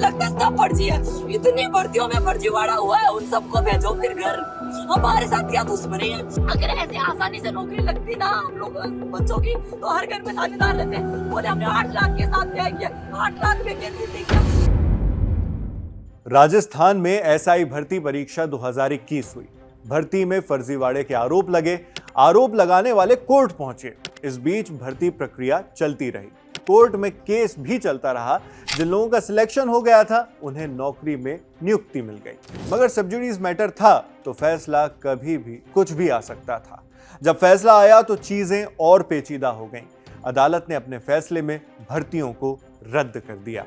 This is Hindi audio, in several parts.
लगता है सब फर्जी है। इतनी भर्तियों में फर्जीवाड़ा हुआ है, उन सबको भेजो फिर घर। हमारे साथ क्या दुश्मनी है? अगर ऐसे आसानी से नौकरी लगती ना हम लोग बच्चों की, तो हर घर में थानेदार रहते। बोले हमने 8 लाख के साथ क्या किया, 8 लाख में कैसे नहीं किया। राजस्थान में एसआई भर्ती परीक्षा 2021 हुई। भर्ती में फर्जीवाड़े के आरोप लगे, आरोप लगाने वाले कोर्ट पहुंचे। इस बीच भर्ती प्रक्रिया चलती रही, कोर्ट में केस भी चलता रहा। जिन लोगों का सिलेक्शन हो गया था उन्हें नौकरी में नियुक्ति मिल गई। मगर सबजुडिस मैटर था तो फैसला कभी भी कुछ भी आ सकता था। जब फैसला आया तो चीजें और पेचीदा हो गईं। अदालत ने अपने फैसले में भर्तियों को रद्द कर दिया।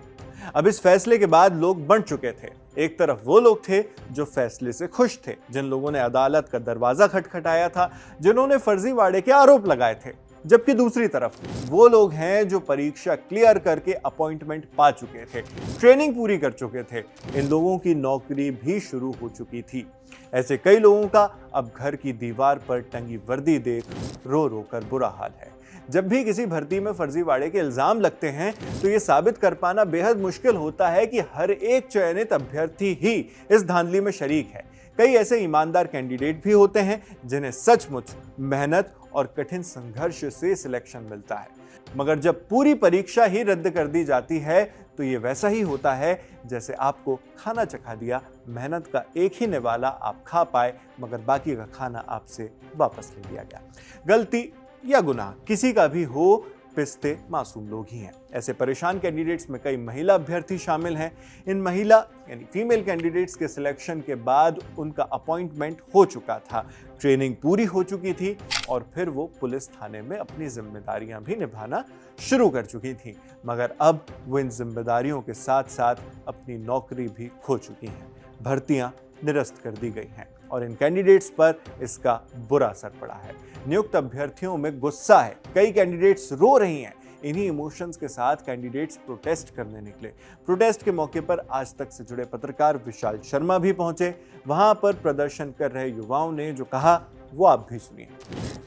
अब इस फैसले के बाद लोग बंट चुके थे। एक तरफ वो लोग थे जो फैसले से खुश थे, जिन लोगों ने अदालत का दरवाजा खटखटाया था, जिन्होंने फर्जीवाड़े के आरोप लगाए थे। जबकि दूसरी तरफ वो लोग हैं जो परीक्षा क्लियर करके अपॉइंटमेंट पा चुके थे, ट्रेनिंग पूरी कर चुके थे। इन लोगों की नौकरी भी शुरू हो चुकी थी। ऐसे कई लोगों का अब घर की दीवार पर टंगी वर्दी देख रो रो कर बुरा हाल है। जब भी किसी भर्ती में फर्जीवाड़े के इल्जाम लगते हैं तो ये साबित कर पाना बेहद मुश्किल होता है कि हर एक चयनित अभ्यर्थी ही इस धांधली में शरीक है। कई ऐसे ईमानदार कैंडिडेट भी होते हैं जिन्हें सचमुच मेहनत और कठिन संघर्ष से सिलेक्शन मिलता है। मगर जब पूरी परीक्षा ही रद्द कर दी जाती है तो ये वैसा ही होता है जैसे आपको खाना चखा दिया, मेहनत का एक ही निवाला आप खा पाए मगर बाकी का खाना आपसे वापस ले लिया गया। गलती या गुनाह किसी का भी हो, पिसते मासूम लोग ही हैं। ऐसे परेशान कैंडिडेट्स में कई महिला अभ्यर्थी शामिल हैं। इन महिला यानी फीमेल कैंडिडेट्स के सिलेक्शन के बाद उनका अपॉइंटमेंट हो चुका था, ट्रेनिंग पूरी हो चुकी थी और फिर वो पुलिस थाने में अपनी जिम्मेदारियां भी निभाना शुरू कर चुकी थी। मगर अब वो इन जिम्मेदारियों के साथ साथ अपनी नौकरी भी खो चुकी हैं। भर्तियां निरस्त कर दी गई हैं और इन कैंडिडेट्स पर इसका बुरा असर पड़ा है। नियुक्त अभ्यर्थियों में गुस्सा है, कई कैंडिडेट्स रो रही हैं। इन्हीं इमोशंस के साथ कैंडिडेट्स प्रोटेस्ट करने निकले। प्रोटेस्ट के मौके पर आज तक से जुड़े पत्रकार विशाल शर्मा भी पहुंचे। वहां पर प्रदर्शन कर रहे युवाओं ने जो कहा वो आप भी सुनिए।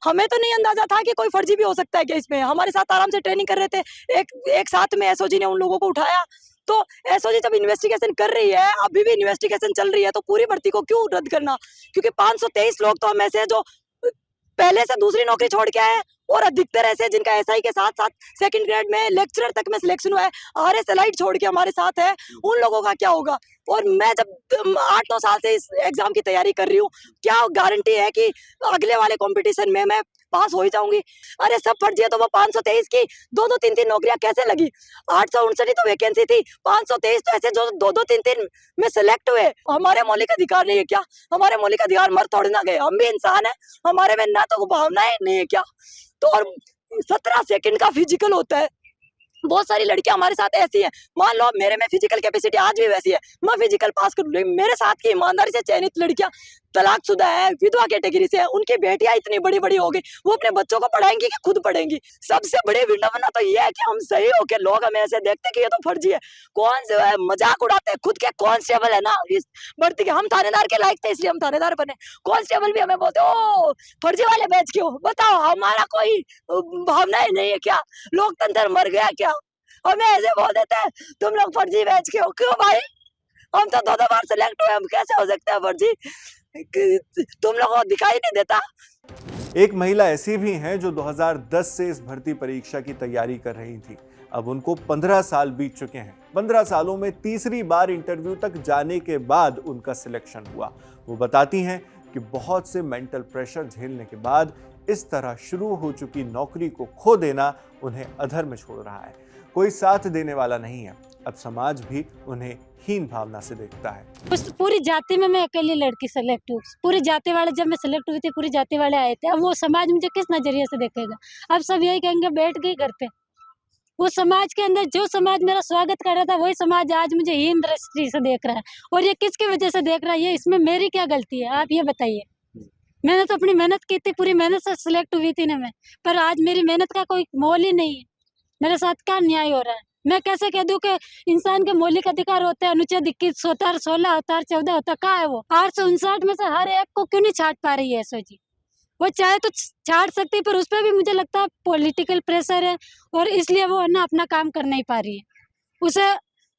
हमें तो नहीं अंदाजा था कि कोई फर्जी भी हो सकता है क्या इसमें। हमारे साथ आराम से ट्रेनिंग कर रहे थे, एक साथ में एसओजी ने उन लोगों को उठाया। तो एसओजी जब इन्वेस्टिगेशन कर रही है, अभी भी इन्वेस्टिगेशन चल रही है, तो पूरी भर्ती को क्यों रद्द करना? क्योंकि 523 लोग तो हम ऐसे हैं जो पहले से दूसरी नौकरी छोड़ के आए और अधिकतर ऐसे जिनका एसआई के साथ साथ सेकंड ग्रेड में लेक्चरर तक में सिलेक्शन हुआ है, आरएस एलाइड छोड़ के हमारे साथ है। उन लोगों का क्या होगा? और मैं जब 8-9 साल से इस एग्जाम की तैयारी कर रही हूँ, क्या गारंटी है कि अगले वाले कंपटीशन में मैं पास हो ही जाऊंगी? अरे सब फर्जी है तो वो 523 की 2-2, 3-3 नौकरियां कैसे लगी? 859 तो वैकेंसी थी, 523 तो ऐसे जो 2-2, 3-3 में सिलेक्ट हुए। हमारे मौलिक अधिकार नहीं है क्या? हमारे मौलिक अधिकार मर थोड़े ना गए, हम भी इंसान है, हमारे में ना तो भावनाएं नहीं है क्या? तो और 17 सेकंड का फिजिकल होता है। बहुत सारी लड़कियां हमारे साथ ऐसी हैं, मान लो मेरे में फिजिकल कैपेसिटी आज भी वैसी है, मैं फिजिकल पास कर लूंगी। मेरे साथ की ईमानदारी से चयनित लड़कियां तलाकशुदा है, विधवा कैटेगरी से है, उनकी बेटियां इतनी बड़ी बड़ी हो गई, वो अपने बच्चों को पढ़ाएंगी कि खुद पढ़ेंगी? सबसे बड़े विडंबना तो ये है कि हम सही हो के लोग हमें ऐसे देखते कि ये तो फर्जी है। कौन जो है मजाक उड़ाते हैं, खुद के कांस्टेबल है ना इस भर्ती के, हम थानेदार के लायक थे इसलिए हम थानेदार बने। कांस्टेबल भी हमें बोलते ओ फर्जी वाले बैच क्यों? बताओ हमारा कोई भावनाएं नहीं है क्या? लोकतंत्र मर गया क्या? हमें ऐसे बोल देते हैं तुम लोग फर्जी बैच के हो। क्यों भाई? हम तो 2-2 बार सेलेक्ट हुए, हम कैसे हो सकते हैं फर्जी? तुम लोगों को दिखाई नहीं देता? एक महिला ऐसी भी हैं जो 2010 से इस भर्ती परीक्षा की तैयारी कर रही थी। अब उनको 15 साल बीत चुके हैं। 15 सालों में तीसरी बार इंटरव्यू तक जाने के बाद उनका सिलेक्शन हुआ। वो बताती हैं कि बहुत से मेंटल प्रेशर झेलने के बाद इस तरह शुरू हो चुकी नौकरी को खो देना उन्हें अधर में छोड़ रहा है। कोई साथ देने वाला नहीं है। अब समाज भी उन्हें हीन भावना से देखता है। उस पूरी जाति में मैं अकेली लड़की सेलेक्ट हूँ। पूरी जाति वाले जब मैं सेलेक्ट हुई थी, पूरी जाति वाले आए थे। अब वो समाज मुझे किस नजरिए से देखेगा? अब सब यही कहेंगे बैठ गई घर पे। वो समाज के अंदर जो समाज मेरा स्वागत कर रहा था, वही समाज आज मुझे हीन दृष्टि से देख रहा है। और ये किसकी वजह से देख रहा है? ये इसमें मेरी क्या गलती है? आप ये बताइए। मैंने तो अपनी मेहनत की थी, पूरी मेहनत से सिलेक्ट हुई थी ना मैं, पर आज मेरी मेहनत का कोई मोल ही नहीं है। मेरे साथ क्या अन्याय हो रहा है? मैं कैसे कह दूं कि इंसान के मौलिक अधिकार होते हैं, अनुच्छेद 21 होता है, 16 होता है, 14 होता है, कहाँ है वो? 859 में से हर एक को क्यों नहीं छाट पा रही है एसओजी? वो चाहे तो छाट सकती, पर उस पर भी मुझे लगता है पॉलिटिकल प्रेशर है और इसलिए वो है ना अपना काम कर नहीं पा रही है। उसे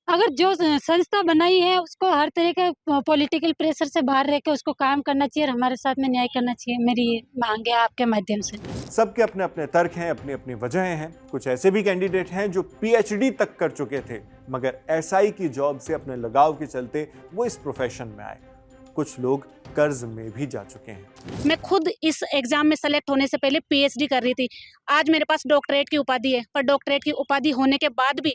अगर जो संस्था बनाई है उसको हर तरह के पॉलिटिकल प्रेशर से बाहर रह के उसको काम करना चाहिए और हमारे साथ में न्याय करना चाहिए। मेरी ये मांग है आपके माध्यम से। सबके अपने अपने तर्क हैं, अपनी अपनी वजहें हैं। कुछ ऐसे भी कैंडिडेट हैं जो पीएचडी तक कर चुके थे, मगर एसआई की जॉब से अपने लगाव के चलते वो इस प्रोफेशन में आए। कुछ लोग कर्ज में भी जा चुके हैं। मैं खुद इस एग्जाम में सेलेक्ट होने से पहले पीएचडी कर रही थी। आज मेरे पास डॉक्टरेट की उपाधि है, पर डॉक्टरेट की उपाधि होने के बाद भी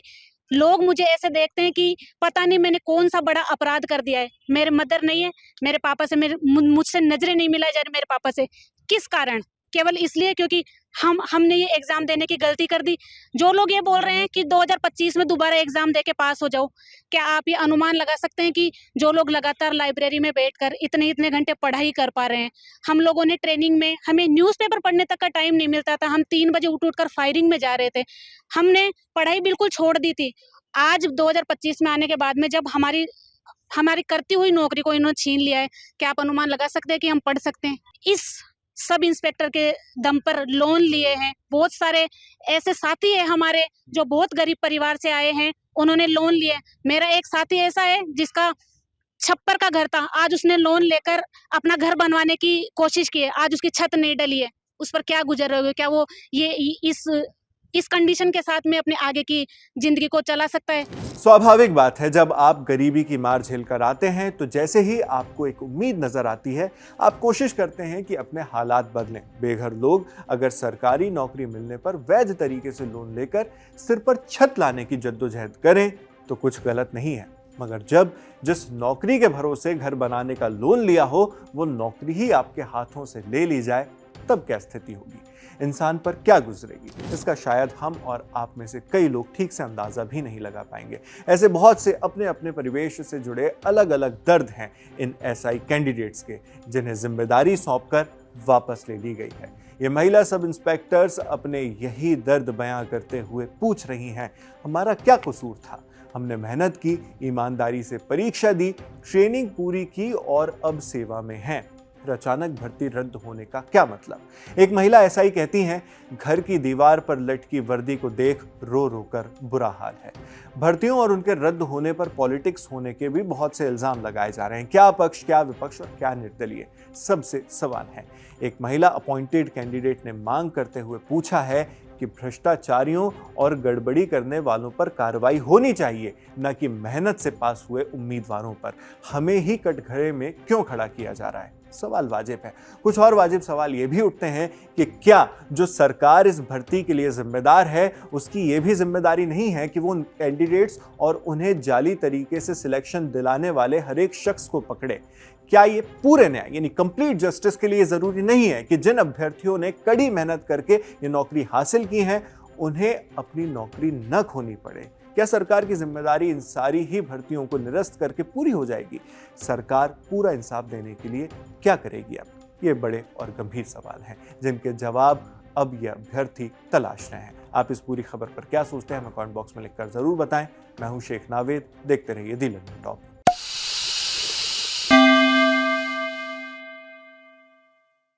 लोग मुझे ऐसे देखते हैं कि पता नहीं मैंने कौन सा बड़ा अपराध कर दिया है। मेरे मदर नहीं है, मेरे पापा से मुझसे नजरें नहीं मिलाई जा रही मेरे पापा से। किस कारण? केवल इसलिए क्योंकि हमने ये एग्जाम देने की गलती कर दी। जो लोग ये बोल रहे हैं कि 2025 में दोबारा एग्जाम दे के पास हो जाओ, क्या आप ये अनुमान लगा सकते हैं कि जो लोग लगातार लाइब्रेरी में बैठकर इतने इतने घंटे पढ़ाई कर पा रहे हैं? हम लोगों ने ट्रेनिंग में, हमें न्यूज़पेपर पढ़ने तक का टाइम नहीं मिलता था। हम 3 बजे उठ कर फायरिंग में जा रहे थे। हमने पढ़ाई बिल्कुल छोड़ दी थी। आज 2025 में आने के बाद में जब हमारी करती हुई नौकरी को इन्होंने छीन लिया है, क्या आप अनुमान लगा सकते हैं कि हम पढ़ सकते हैं? इस सब इंस्पेक्टर के दम पर लोन लिए हैं। बहुत सारे ऐसे साथी है हमारे जो बहुत गरीब परिवार से आए हैं, उन्होंने लोन लिए। मेरा एक साथी ऐसा है जिसका छप्पर का घर था, आज उसने लोन लेकर अपना घर बनवाने की कोशिश की है, आज उसकी छत नहीं डली है। उस पर क्या गुजर रहे हो? क्या वो ये इस कंडीशन के साथ में अपने आगे की जिंदगी को चला सकता है? स्वाभाविक बात है, जब आप गरीबी की मार झेल कर आते हैं तो जैसे ही आपको एक उम्मीद नजर आती है, आप कोशिश करते हैं कि अपने हालात बदलें। बेघर लोग अगर सरकारी नौकरी मिलने पर वैध तरीके से लोन लेकर सिर पर छत लाने की जद्दोजहद करें तो कुछ गलत नहीं है, मगर जब जिस नौकरी के भरोसे घर बनाने का लोन लिया हो वो नौकरी ही आपके हाथों से ले ली जाए, तब क्या स्थिति होगी, इंसान पर क्या गुजरेगी, इसका शायद हम और आप में से कई लोग ठीक से अंदाजा भी नहीं लगा पाएंगे। ऐसे बहुत से अपने अपने परिवेश से जुड़े अलग अलग दर्द हैं इन एसआई कैंडिडेट्स के, जिन्हें जिम्मेदारी सौंपकर वापस ले ली गई है। ये महिला सब इंस्पेक्टर्स अपने यही दर्द बयां करते हुए पूछ रही हैं, हमारा क्या कसूर था? हमने मेहनत की, ईमानदारी से परीक्षा दी, ट्रेनिंग पूरी की और अब सेवा में हैं। फिर अचानक भर्ती रद्द होने का क्या मतलब? एक महिला ऐसा ही कहती हैं, घर की दीवार पर लटकी वर्दी को देख रो रो कर बुरा हाल है। भर्तियों और उनके रद्द होने पर पॉलिटिक्स होने के भी बहुत से इल्जाम लगाए जा रहे हैं। क्या पक्ष, क्या विपक्ष और क्या निर्दलीय, सबसे सवाल है। एक महिला अपॉइंटेड कैंडिडेट ने मांग करते हुए पूछा है कि भ्रष्टाचारियों और गड़बड़ी करने वालों पर कार्रवाई होनी चाहिए, न कि मेहनत से पास हुए उम्मीदवारों पर। हमें ही कटघरे में क्यों खड़ा किया जा रहा है? सवाल वाजिब है। कुछ और वाजिब सवाल ये भी उठते हैं कि क्या जो सरकार इस भर्ती के लिए जिम्मेदार है, उसकी ये भी जिम्मेदारी नहीं है कि वो कैंडिडेट्स और उन्हें जाली तरीके से सिलेक्शन दिलाने वाले हर एक शख्स को पकड़े? क्या ये पूरे न्याय यानी कंप्लीट जस्टिस के लिए जरूरी नहीं है कि जिन अभ्यर्थियों ने कड़ी मेहनत करके ये नौकरी हासिल की है, उन्हें अपनी नौकरी न खोनी पड़े? क्या सरकार की जिम्मेदारी इन सारी ही भर्तियों को निरस्त करके पूरी हो जाएगी? सरकार पूरा इंसाफ देने के लिए क्या करेगी अब? ये बड़े और गंभीर सवाल हैं जिनके जवाब अब ये अभ्यर्थी तलाश रहे हैं। आप इस पूरी खबर पर क्या सोचते हैं, हमें कमेंट बॉक्स में लिखकर जरूर बताएं। मैं हूं शेख नावेद, देखते रहिए दी लंदन टॉप।